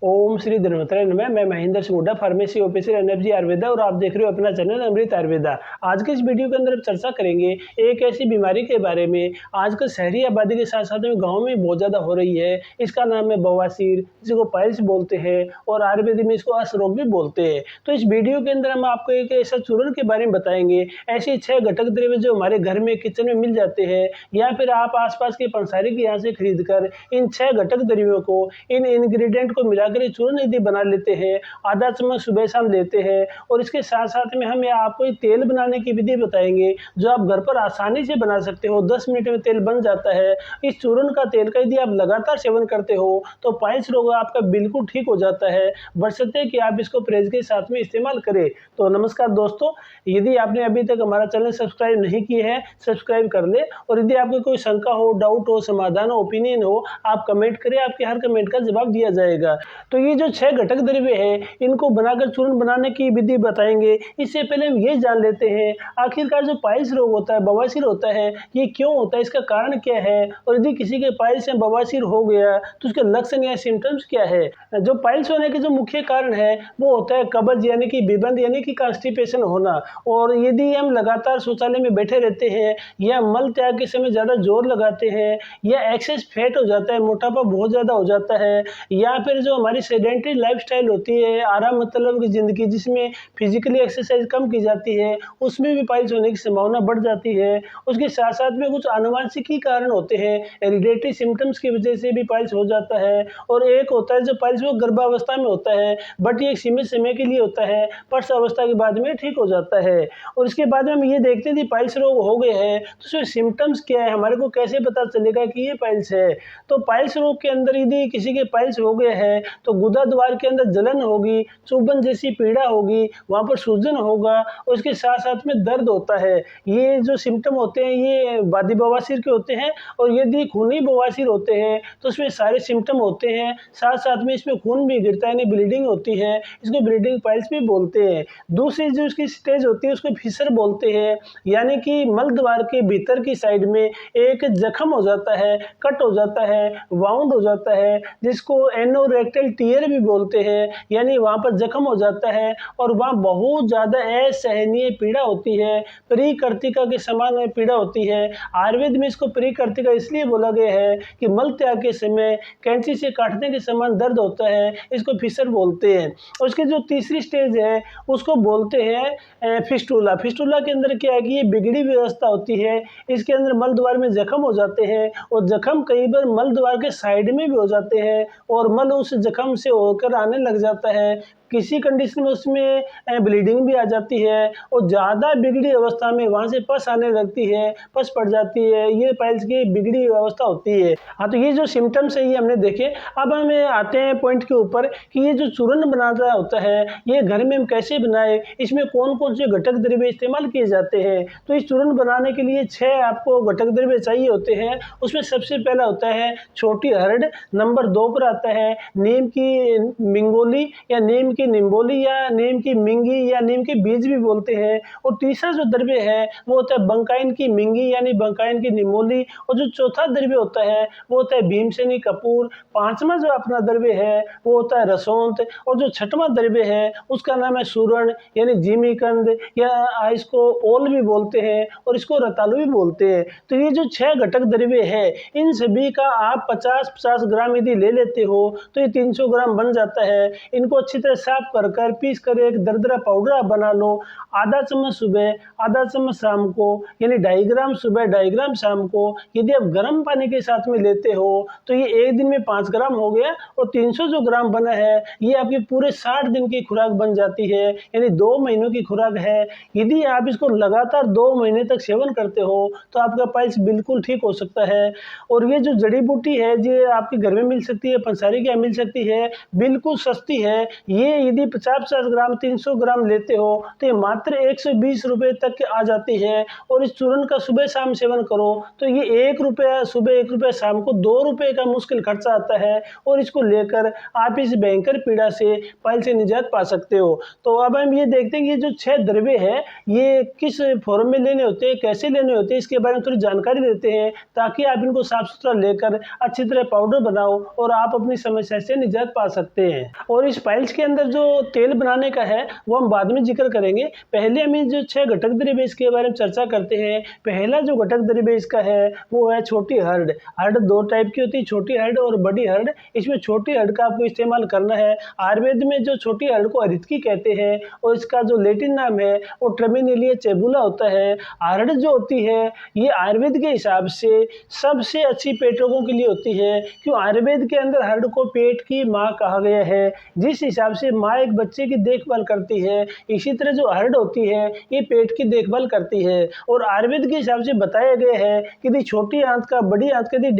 ओम श्री धन्वंतरि नमः। मैं Mahendra Singh Hooda, pharmacy officer एनएफजी Ayurveda, और आप देख रहे हो अपना चैनल अमृत आयुर्वेदा। आज के इस वीडियो के अंदर हम चर्चा करेंगे एक ऐसी बीमारी के बारे में आजकल शहरी आबादी के साथ साथ में गाँव में बहुत ज़्यादा हो रही है। इसका नाम है बवासीर, जिसको पाइल्स बोलते हैं और आयुर्वेद में इसको अश रोग भी बोलते हैं। तो इस वीडियो के अंदर हम आपको एक ऐसा चूर्ण के बारे में बताएंगे, ऐसे 6 घटक द्रव्य जो हमारे घर में किचन में मिल जाते हैं, या फिर आप आसपास के पंसारी के यहाँ से खरीद कर इन 6 घटक द्रव्यों को, इन इंग्रेडिएंट को मिलाकर चूर्ण यदि बना लेते हैं, आधा चम्मच सुबह शाम लेते हैं। और इसके साथ साथ में हम आपको तेल बनाने की विधि बताएंगे जो आप घर पर आसानी से बना सकते हो। 10 मिनट में तेल बन जाता है। इस चूर्ण का तेल का यदि आप लगातार सेवन करते हो तो पाइल्स रोग आपका बिल्कुल ठीक हो जाता है। बशर्ते कि आप इसको परहेज के साथ में इस्तेमाल करें। तो नमस्कार दोस्तों, यदि आपने अभी तक हमारा चैनल सब्सक्राइब नहीं किया है, सब्सक्राइब कर ले। और यदि आपको कोई शंका हो, डाउट हो, समाधान हो, ओपिनियन हो, आप कमेंट करें, आपके हर कमेंट का जवाब दिया जाएगा। तो ये जो 6 घटक द्रव्य है, इनको बनाकर चूर्ण बनाने की विधि बताएंगे। इससे पहले हम ये जान लेते हैं आखिरकार जो पाइल्स रोग होता है, बवासीर होता है, ये क्यों होता है, इसका कारण क्या है, और यदि किसी के पाइल्स या बवासीर हो गया तो उसके लक्षण या सिम्टम्स क्या है। जो पाइल्स होने के जो मुख्य कारण है वो होता है कब्ज यानी कि विबंध यानी कि कॉन्स्टिपेशन होना। और यदि हम लगातार शौचालय में बैठे रहते हैं, या मल त्याग के समय ज़्यादा जोर लगाते हैं, या एक्सेस फैट हो जाता है, मोटापा बहुत ज़्यादा हो जाता है, या फिर जो हमारी सेडेंटरी लाइफस्टाइल होती है, आराम मतलब की ज़िंदगी जिसमें फिजिकली एक्सरसाइज कम की जाती है, उसमें भी पाइल्स होने की संभावना बढ़ जाती है। उसके साथ साथ में कुछ आनुवंशिक ही कारण होते हैं, हेरिडेटरी सिम्टम्स की वजह से भी पाइल्स हो जाता है। और एक होता है जो पाइल्स वो गर्भावस्था में होता है, बट ये एक सीमित समय के लिए होता है, पर्स अवस्था के बाद में ठीक हो जाता है। और इसके बाद में हम ये देखते हैं कि पाइल्स रोग हो गए हैं तो उसमें सिम्टम्स क्या है, हमारे को कैसे पता चलेगा कि ये पाइल्स है। तो पाइल्स रोग के अंदर यदि किसी के पाइल्स हो गए हैं तो गुदा द्वार के अंदर जलन होगी, चुभन जैसी पीड़ा होगी, वहाँ पर सूजन होगा, और इसके साथ साथ में दर्द होता है। ये जो सिम्टम होते हैं ये वादी बवासीर के होते हैं। और यदि खूनी बवासीर होते हैं तो उसमें सारे सिम्टम होते हैं, साथ साथ में इसमें खून भी गिरता है, यानी ब्लीडिंग होती है, इसको ब्लीडिंग पाइल्स भी बोलते हैं। दूसरी जो इसकी स्टेज होती है उसको फिशर बोलते हैं, यानी कि मल द्वार के भीतर की साइड में एक जख्म हो जाता है, कट हो जाता है, वाउंड हो जाता है, जिसको एनोरेक्टल टीयर भी बोलते हैं, यानी वहाँ पर जख्म हो जाता है और वहाँ बहुत ज़्यादा असहनीय पीड़ा होती है, परिकर्तिका के समान पीड़ा होती है। आयुर्वेद में इसको परिकर्तिका इसलिए बोला गया है कि मल त्याग के समय कैंची से काटने के समान दर्द होता है, इसको फिशर बोलते हैं। उसकी जो तीसरी स्टेज है उसको बोलते हैं फिस्टुला। फिस्टुला के अंदर क्या है कि ये बिगड़ी व्यवस्था होती है, इसके अंदर मल द्वार में जख्म हो जाते हैं, और जख्म कई बार मल द्वार के साइड में भी हो जाते हैं, और मल उस जख्म से होकर आने लग जाता है। किसी कंडीशन में उसमें ब्लीडिंग भी आ जाती है, और ज़्यादा बिगड़ी अवस्था में वहाँ से पस आने लगती है, पस पड़ जाती है। ये पाइल्स की बिगड़ी अवस्था होती है। हाँ, तो ये जो सिम्टम्स है ये हमने देखे। अब हम आते हैं पॉइंट के ऊपर कि ये जो चूर्ण बनाना होता है ये घर में हम कैसे बनाए, इसमें कौन कौन से घटक द्रव्य इस्तेमाल किए जाते हैं। तो इस चूर्ण बनाने के लिए 6 आपको घटक द्रव्य चाहिए होते हैं। उसमें सबसे पहला होता है छोटी हरड़, नंबर 2 पर आता है नीम की मिंगोली या नीम की निम्बोली या नीम की मिंगी या नीम के बीज भी बोलते हैं। और तीसरा जो द्रव्य है वो होता है बंकाइन की मिंगी यानी बंकाइन की निमोली। और जो चौथा द्रव्य होता है वो होता है भीमसेनी कपूर। पांचवा जो अपना द्रव्य है वो होता है रसोंत। और जो छठवां द्रव्य है उसका नाम है सूरण यानी जिमीकंद, या इसको ओल भी बोलते हैं और इसको रतालू भी बोलते हैं। तो ये जो 6 घटक द्रव्य है इन सभी का आप 50-50 ग्राम यदि ले लेते हो तो ये 300 ग्राम बन जाता है। इनको अच्छी तरह साफ कर पीस कर एक दरदरा पाउडर आप बना लो। आधा चम्मच सुबह, आधा चम्मच शाम को, यानी 2.5 ग्राम सुबह, 2.5 ग्राम शाम को यदि आप गर्म पानी के साथ में लेते हो तो ये एक दिन में 5 ग्राम हो गया, और 300 जो ग्राम बना है ये आपकी पूरे 60 दिन की खुराक बन जाती है, यानी 2 महीनों की खुराक है। यदि आप इसको लगातार 2 महीने तक सेवन करते हो तो आपका पाइल्स बिल्कुल ठीक हो सकता है। और ये जो जड़ी बूटी है ये आपके घर में मिल सकती है, पंसारी के यहाँ मिल सकती है, बिल्कुल सस्ती है। ये यदि 50-50 ग्राम 300 ग्राम लेते हो तो ये मात्र 120 रुपये तक के आ जाती है। और इस चूर्ण का सुबह शाम सेवन करो तो ये 1 रुपया सुबह 1 रुपया शाम को 2 रुपये का मुश्किल खर्चा आता है, और इसको लेकर आप इस भयंकर पीड़ा से पाइल्स से निजात पा सकते हो। तो अब हम ये देखते हैं कि ये जो 6 द्रव्य है ये किस फॉर्म में लेने होते हैं, कैसे लेने होते हैं, इसके बारे में थोड़ी जानकारी देते हैं ताकि आप इनको साफ सुथरा लेकर अच्छी तरह पाउडर बनाओ और आप अपनी समस्या से निजात पा सकते हैं। और इस पाइल्स के अंदर जो तेल बनाने का है वो हम बाद में जिक्र करेंगे। पहले हम जो 6 घटक द्रव्य इसके बारे में चर्चा करते हैं। पहला जो घटक द्रव्य इसका है वो है छोटी हर्ड। हर्ड 2 टाइप की होती है, छोटी हर्ड और बड़ी हर्ड। इसमें छोटी हर्ड का आपको इस्तेमाल करना है। आयुर्वेद में जो छोटी हर्ड को हरितकी कहते हैं और इसका जो लैटिन नाम है वो टर्मिनेलिया चेबुला होता है। हर्ड जो होती है ये आयुर्वेद के हिसाब से सबसे अच्छी पेट रोगों के लिए होती है, क्यों आयुर्वेद के अंदर हर्ड को पेट की माँ कहा गया है। जिस हिसाब से माँ एक बच्चे की देखभाल करती है, इसी तरह जो हर्ड होती है ये पेट की देखभाल करती है। और आयुर्वेद के हिसाब से बताया गया है कि यदि छोटी आंत का बड़ी आंत का यदि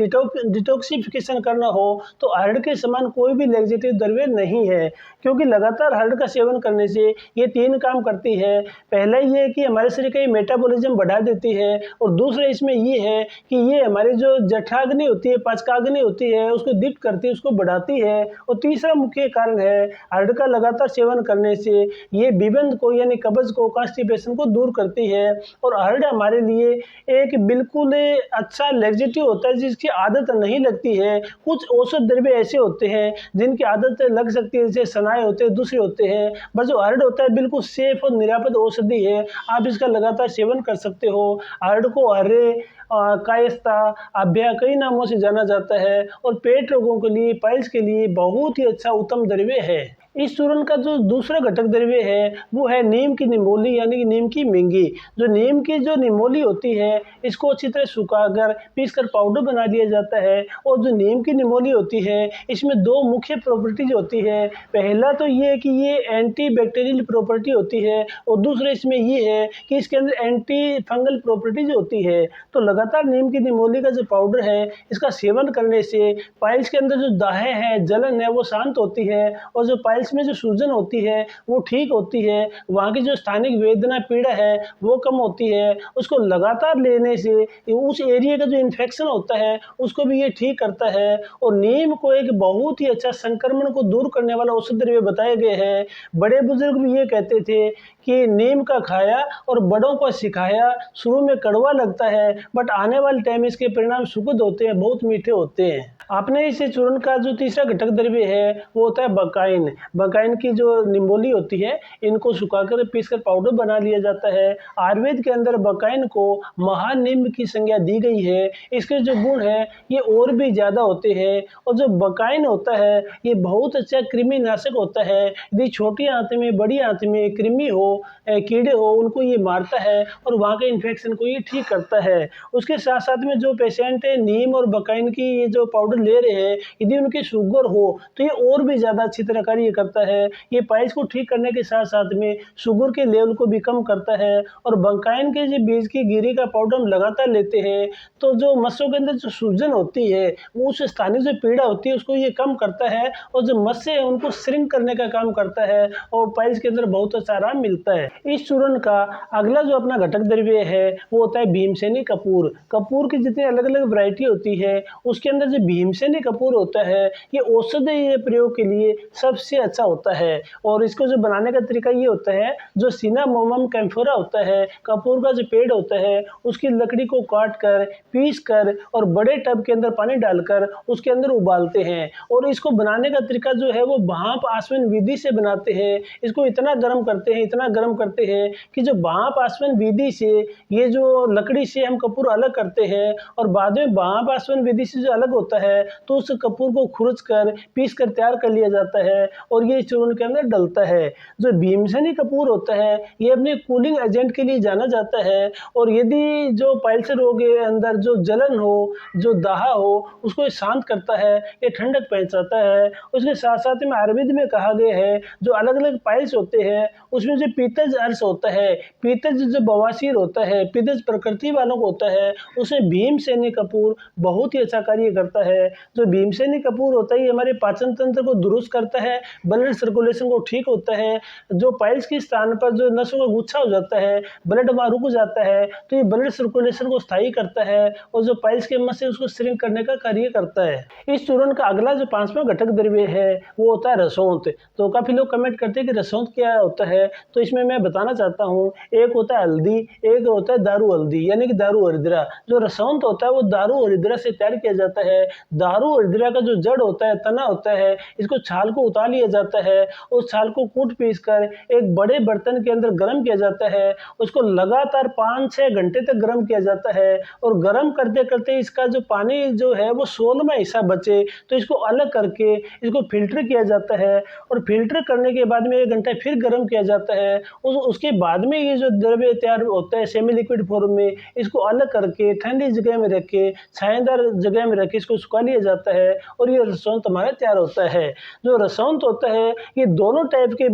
डिटॉक्सिफिकेशन करना हो तो हर्ड के समान कोई भी लैक्सेटिव द्रव्य नहीं है, क्योंकि लगातार हर्ड का सेवन करने से ये 3 काम करती है। पहला ये है कि हमारे शरीर का मेटाबॉलिज्म बढ़ा देती है, और दूसरा इसमें ये है कि ये हमारी जो जठराग्नि होती है, पाचकाग्नि होती है, उसको दीप्त करती है, उसको बढ़ाती है। और तीसरा मुख्य कारण है हर्ड का लगातार सेवन करने से ये विबंध को यानी कब्ज को, कॉन्स्टिपेशन को दूर करती है। और हर्ड हमारे लिए एक बिल्कुल अच्छा लैक्सेटिव होता है जिसकी आदत नहीं लगती है। कुछ औषध द्रव्य ऐसे होते हैं जिनकी आदत लग सकती है, जैसे सनाए होते हैं, दूसरे होते हैं, बस जो हर्ड होता है बिल्कुल सेफ और निरापद औषधि है, आप इसका लगातार सेवन कर सकते हो। हर्ड को हरे, कायस्था, अभ्या कई नामों से जाना जाता है और पेट रोगों के लिए, पाइल्स के लिए बहुत ही अच्छा उत्तम द्रव्य है। इस चूर्ण का जो दूसरा घटक द्रव्य है वो है नीम की निमोली यानी कि नीम की मिंगी। जो नीम की जो निमोली होती है इसको अच्छी तरह सुखाकर पीसकर पाउडर बना लिया जाता है। और जो नीम की निमोली होती है इसमें 2 मुख्य प्रॉपर्टीज होती है। पहला तो ये है कि ये एंटी बैक्टीरियल प्रॉपर्टी होती है, और दूसरा इसमें ये है कि इसके अंदर एंटी फंगल प्रॉपर्टीज होती है। तो लगातार नीम की निमोली का जो पाउडर है इसका सेवन करने से पाइल्स के अंदर जो दाहे है, जलन है, वो शांत होती है, और जो पाइल्स में जो सूजन होती है वो ठीक होती है। वहाँ की जो स्थानिक वेदना पीड़ा है वो कम होती है। उसको लगातार लेने से उस एरिया का जो इन्फेक्शन होता है उसको भी ये ठीक करता है। और नीम को एक बहुत ही अच्छा संक्रमण को दूर करने वाला औषध द्रव्य बताए गए हैं। बड़े बुजुर्ग भी ये कहते थे कि नीम का खाया और बड़ों को सिखाया, शुरू में कड़वा लगता है बट आने वाले टाइम इसके परिणाम सुखद होते हैं, बहुत मीठे होते हैं। आपने इस चूर्ण का जो तीसरा घटक द्रव्य है वो होता है बकाइन। बकाइन की जो निम्बोली होती है इनको सुखाकर पीसकर पाउडर बना लिया जाता है। आयुर्वेद के अंदर बकाइन को महानिम्ब की संज्ञा दी गई है। इसके जो गुण है ये और भी ज़्यादा होते हैं। और जो बकाइन होता है ये बहुत अच्छा कृमि नाशक होता है। यदि छोटी आंत में, बड़ी आंत में कृमि हो, कीड़े हो, उनको ये मारता है और वहाँ के इन्फेक्शन को ये ठीक करता है। उसके साथ साथ में जो पेशेंट है नीम और बकाइन की ये जो पाउडर ले रहे हैं, यदि उनकी शुगर हो तो ये और भी ज़्यादा अच्छी तरह कार्य करता है। ये पाइल्स को ठीक करने के साथ साथ में शुगर के लेवल को भी कम करता है। और बकाइन के जो बीज की गिरी का पाउडर हम लगातार लेते हैं तो जो मस्सों के अंदर जो सूजन होती है वो उस स्थानीय जो पीड़ा होती है उसको ये कम करता है, और जो मस्से है उनको श्रिंक करने का काम करता है, और पाइल्स के अंदर बहुत अच्छा आराम मिलता है। इस चूर्ण का अगला जो अपना घटक द्रव्य है वो होता है भीमसेनी कपूर। कपूर की जितनी अलग अलग वैरायटी होती है उसके अंदर जो भीमसेनी कपूर होता है ये औषधीय प्रयोग के लिए सबसे अच्छा होता है। और इसको जो बनाने का तरीका ये होता है, जो सिनामोमम कैम्फोरा होता है, कपूर का जो पेड़ होता है उसकी लकड़ी को काट कर, पीस कर और बड़े टब के अंदर पानी डालकर उसके अंदर उबालते हैं। और इसको बनाने का तरीका जो है वो भाप आसवन विधि से बनाते हैं। इसको इतना गर्म करते हैं, इतना गर्म करते हैं कि जो भाप आसवन विधि से ये जो लकड़ी से हम कपूर अलग करते हैं, और बाद में भाप आसवन विधि से जो अलग होता है तो उस कपूर को खुरच कर पीस कर तैयार कर लिया जाता है और ये चूर्ण के अंदर डलता है। जो भीमसेनी कपूर होता है ये अपने कूलिंग एजेंट के लिए जाना जाता है। और यदि जो पाइल्स रोग के अंदर जो जलन हो, जो दाहा हो, उसको शांत करता है, ये ठंडक पहुंचाता है। उसके साथ साथ में आयुर्वेद में कहा गया है जो अलग अलग पाइल्स होते हैं उसमें जो पित्तज अर्श होता है, पित्तज जो बवासीर होता है, पित्तज प्रकृति वालों को होता है, उसमें भीमसेनी कपूर बहुत ही अच्छा कार्य करता है। है। जो भीमसेनी कपूर होता है ये हमारे पाचन तंत्र को दुरुस्त करता है, ब्लड सर्कुलेशन को ठीक होता है। जो पाइल्स के स्थान पर जो नसों का गुच्छा हो जाता है, ब्लड वहाँ रुक जाता है, तो ये ब्लड सर्कुलेशन को स्थायी करता है और जो पाइल्स के मस है उसको श्रिंक करने का कार्य करता है। इस चूर्ण का अगला जो 5वां घटक द्रव्य है वो होता है रसौंत। तो काफी लोग कमेंट करते हैं कि रसौंत क्या होता है, तो इसमें मैं बताना चाहता हूँ। एक होता है हल्दी, एक होता है दारू हल्दी यानी कि दारू हरिद्रा। जो रसौंत होता है वो दारू हरिद्रा से तैयार किया जाता है। दारू हरिद्रा का जो जड़ होता है, तना होता है, इसको छाल को उतार लिया जाता है। उस छाल को कूट पीस कर एक बड़े बर्तन के अंदर गर्म किया जाता है। उसको लगातार 5-6 घंटे तक गर्म किया जाता है और गर्म करते करते इसका जो पानी जो है वो 16वां हिस्सा बचे तो इसको अलग करके इसको फिल्टर किया जाता है और फिल्टर करने के बाद में 1 घंटा फिर गर्म किया जाता है। उसके बाद में ये जो द्रव्य तैयार होता है सेमी लिक्विड फॉर्म में, इसको अलग करके ठंडी जगह में रख के, छायादार जगह में रख के इसको सुखा लिया जाता है और ये रसौंत हमारा तैयार होता है। जो रसौंत होता है ये दोनों टाइप के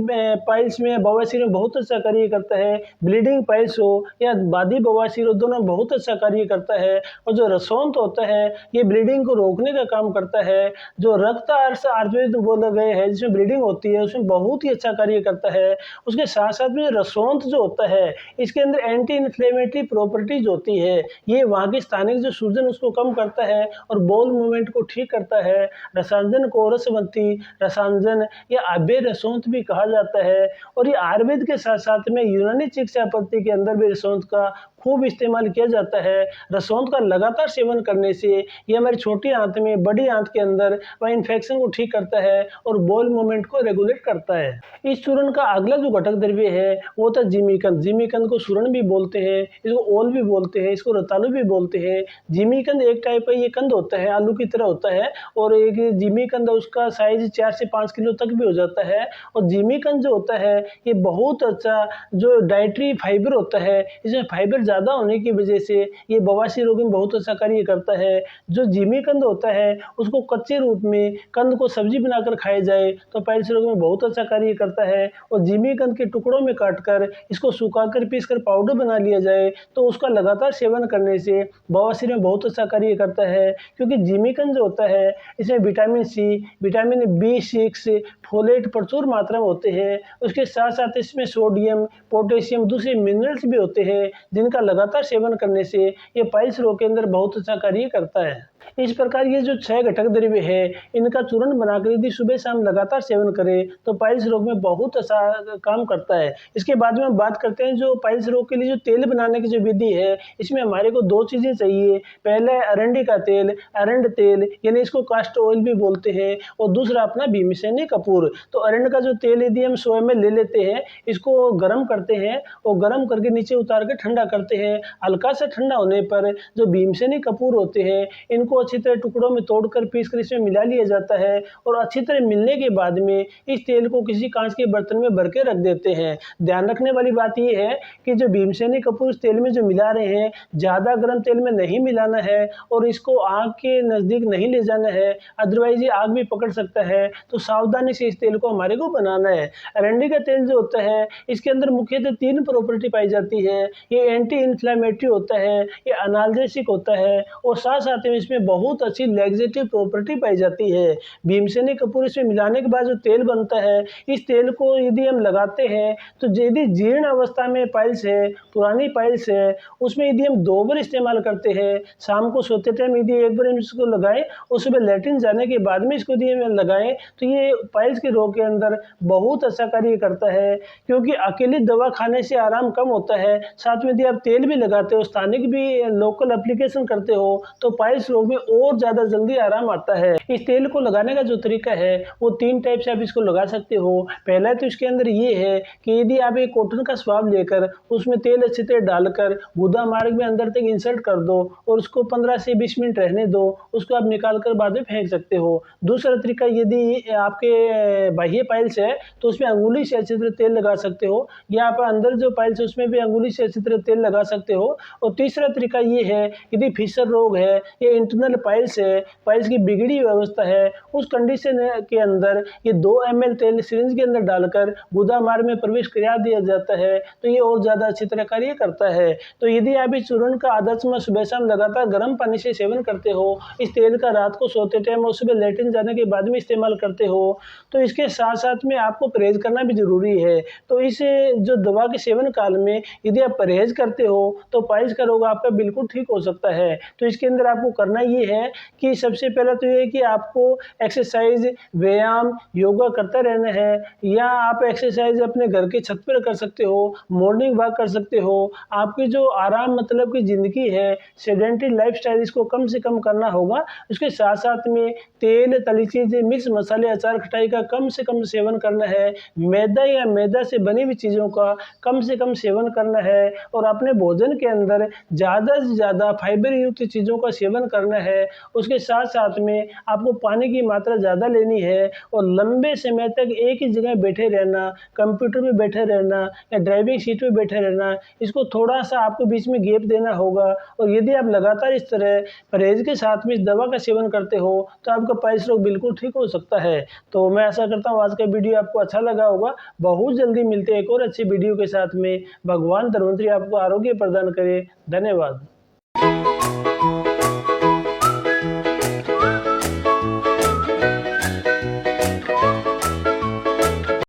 पाइल्स में, बवासीर में बहुत अच्छा कार्य करता है। ब्लीडिंग पाइल्स हो या बादी बवासीर हो, दोनों बहुत अच्छा कार्य करता है। और जो रसौंत होता है ये ब्लीडिंग को रोकने का काम करता है। जो रक्त आयुर्वेद बोला गया है जिसमें ब्लीडिंग होती है उसमें बहुत ही अच्छा कार्य करता है। उसके साथ साथ में रसौंत जो होता है इसके अंदर एंटी इन्फ्लेमेटरी प्रॉपर्टीज होती है। ये वहाँ की स्थानिक जो सूजन उसको कम करता है और बॉल मूवमेंट को ठीक करता है। रसांजन को रसवंती, रसांजन या आबे रसौंत भी कहा जाता है। और ये आयुर्वेद के साथ साथ में यूनानी चिकित्सा पद्धति के अंदर भी रसौंत का खूब इस्तेमाल किया जाता है। रसौंत का लगातार सेवन करने से ये हमारी छोटी आंत में, बड़ी आंत के अंदर वह इन्फेक्शन को ठीक करता है और बॉल मूवमेंट को रेगुलेट करता है। इस चूर्ण का अगला जो घटक द्रव्य है वो होता है जिमीकंद। जिमीकंद को सूरण भी बोलते हैं, इसको ओल भी बोलते हैं, इसको रतालू भी बोलते हैं। जिमीकंद एक टाइप का ये कंद होता है, आलू की तरह होता है और एक जिमीकंद उसका साइज 4 से 5 किलो तक भी हो जाता है। और जिमीकंद जो होता है ये बहुत अच्छा जो डाइटरी फाइबर होता है, इसमें फाइबर ज़्यादा होने की वजह से ये बवासीर रोग में बहुत अच्छा कार्य करता है। जो जिमीकंद होता है उसको कच्चे रूप में कंद को सब्जी बनाकर खाया जाए तो पाइल्स रोग में बहुत अच्छा कार्य करता है। और जिमीकंद के टुकड़ों में काटकर इसको सुखाकर पीसकर पाउडर बना लिया जाए तो उसका लगातार सेवन करने से बवासीर में बहुत अच्छा कार्य करता है। क्योंकि जिमीकंद जो होता है इसमें vitamin C, vitamin B6, folate प्रचुर मात्रा में होते हैं। उसके साथ साथ इसमें सोडियम, पोटेशियम, दूसरे मिनरल्स भी होते हैं जिनका लगातार सेवन करने से ये पाइल्स रोग के अंदर बहुत अच्छा कार्य करता है। इस प्रकार ये जो 6 घटक द्रव्य है इनका चूर्ण बनाकर यदि सुबह शाम लगातार सेवन करें तो पाइल्स रोग में बहुत अच्छा काम करता है। इसके बाद में हम बात करते हैं जो पाइल्स रोग के लिए जो तेल बनाने की जो विधि है, इसमें हमारे को 2 चीज़ें चाहिए। पहला है अरंडी का तेल, अरंड तेल यानी इसको कास्ट ऑयल भी बोलते हैं, और दूसरा अपना भीमसेनी कपूर। तो अरंड का जो तेल यदि हम 100 ml ले लेते हैं, इसको गर्म करते हैं और गर्म करके नीचे उतार के ठंडा करते हैं। हल्का सा ठंडा होने पर जो भीमसेनी कपूर होते हैं इनको अच्छी तरह टुकड़ों में तोड़कर पीसकर इसमें मिला लिया जाता है और अच्छी तरह मिलने के बाद में इस तेल को किसी कांच के बर्तन में भर के रख देते हैं। ध्यान रखने वाली बात यह है कि जो भीमसेनी कपूर इस तेल में जो मिला रहे हैं ज़्यादा गर्म तेल में नहीं मिलाना है और इसको आग के नज़दीक नहीं ले जाना है, अदरवाइज ये आग भी पकड़ सकता है। तो सावधानी से इस तेल को हमारे को बनाना है। अरंडी का तेल जो होता है इसके अंदर मुख्यतः 3 प्रॉपर्टी पाई जाती है। ये एंटी इन्फ्लेमेटरी होता है, ये एनाल्जेसिक होता है और साथ साथ में इसमें बहुत अच्छी लैक्सेटिव प्रॉपर्टी पाई जाती है। भीमसेनी कपूर इसमें मिलाने के बाद जो तेल बनता है, इस तेल को यदि हम लगाते हैं तो यदि जीर्ण अवस्था में पाइल्स है, पुरानी पाइल्स है, उसमें यदि हम 2 बार इस्तेमाल करते हैं, शाम को सोते टाइम यदि 1 बार हम इसको लगाएं और सुबह लैट्रिन जाने के बाद में इसको यदि हम लगाएं तो ये पाइल्स के रोग के अंदर बहुत अच्छा कार्य करता है। क्योंकि अकेली दवा खाने से आराम कम होता है, साथ में यदि आप तेल भी लगाते हो, स्थानिक भी लोकल एप्लीकेशन करते हो तो पाइल्स रोग में और ज़्यादा जल्दी आराम आता है। इस तेल को लगाने का जो तरीका है वो 3 टाइप से आप इसको लगा सकते हो। पहला तो इसके अंदर ये है कि यदि आप एक कॉटन का स्वाब लेकर उसमें तेल अच्छी तरह डालकर गुदा मार्ग में अंदर तक इंसर्ट कर दो और उसको 15 से 20 मिनट रहने दो, उसको आप निकाल कर बाद में फेंक सकते हो। दूसरा तरीका, यदि आपके बाह्य पाइल्स है तो उसमें अंगुली से अच्छी तरह तेल लगा सकते हो, या आप अंदर जो पाइल्स है उसमें भी अंगुली से अच्छी तरह तेल लगा सकते हो। और तीसरा तरीका ये है, यदि फिशर रोग है या इंटरनल इंटरनल पाइल्स है, पाइल्स की बिगड़ी अवस्था है, उस कंडीशन के अंदर ये 2 ml तेल सिरिंज के अंदर डालकर गुदामार्ग में प्रवेश करा दिया जाता है, तो ये और ज़्यादा अच्छी तरह कार्य करता है। तो यदि आप इस चूर्ण का आदर्श में सुबह शाम लगातार गर्म पानी से सेवन करते हो, इस तेल का रात को सोते टाइम और सुबह लेटिन जाने के बाद में इस्तेमाल करते हो, तो इसके साथ-साथ में आपको परहेज़ करना भी ज़रूरी है। तो इस जो दवा के सेवन काल में यदि आप परहेज़ करते हो, तो पाइल्स का रोग आपका बिल्कुल ठीक हो सकता है। तो इसके अंदर आपको करना ये है कि सबसे पहले तो ये है कि आपको एक्सरसाइज़, व्यायाम, योगा करता रहना है, या आप एक्सरसाइज़ अपने घर के छत पर कर सकते हो, मॉर्निंग वॉक कर सकते हो। आपकी जो आराम मतलब की ज़िंदगी है, सेडेंटरी लाइफ़स्टाइल, इसको कम से कम करना होगा। उसके साथ-साथ में तेल, तली चीज़ें, मिर्च, मसाले, अचार, खटाई का कम से कम सेवन करना है। मैदा या मैदा से बनी हुई चीज़ों का कम से कम सेवन करना है, और अपने भोजन के अंदर ज़्यादा से ज़्यादा फाइबर युक्त चीज़ों का सेवन करना है। उसके साथ-साथ में आपको पानी की मात्रा ज़्यादा लेनी है, और लंबे समय तक एक ही जगह बैठे रहना, कंप्यूटर में बैठे रहना या ड्राइविंग सीट पे बैठे रहना, इसको थोड़ा-सा आपको बीच में गैप देना होगा। और यदि आप लगातार इस तरह परहेज़ के साथ में इस दवा का सेवन करते हो, तो आपका पाइल्स रोग बिल्कुल ठीक हो सकता है। तो मैं आशा करता हूँ आज का वीडियो आपको अच्छा लगा होगा। बहुत जल्दी मिलते हैं एक और अच्छी वीडियो के साथ में। भगवान धन्वंतरी आपको आरोग्य प्रदान करे। धन्यवाद।